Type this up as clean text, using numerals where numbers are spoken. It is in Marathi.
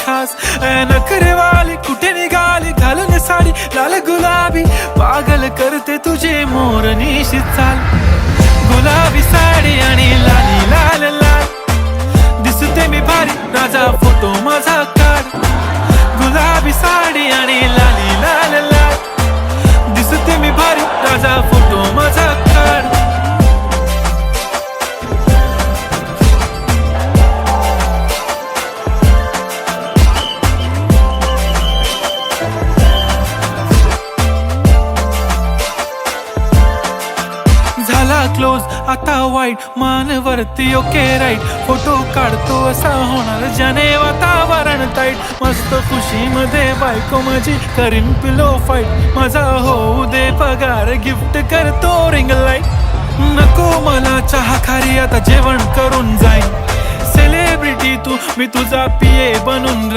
खास नखरेवाली कुठे निघाली घालून साडी लाल गुलाबी पागल करते तुझे मोरनीशी चाल गुलाबी साडी आणि लाली लाल लाल दिसते मी भारी राजा फोटो माझा काढ गुलाबी साडी आणि लाली लाल लाल दिसते मी भारी राजा फोटो माझा काढ झाला क्लोज आता वाईट मानवरती ओके राईट फोटो काढतो असा होणार ज्याने वातावरण टाईट मस्त खुशी मध्ये बायको माझी करीन पिलो फाईट माझा होऊ दे पगार गिफ्ट करतो रिंग लाईट नको मला चहा खारी आता जेवण करून जाईन सेलिब्रिटी तू मी तुझा पिये बनून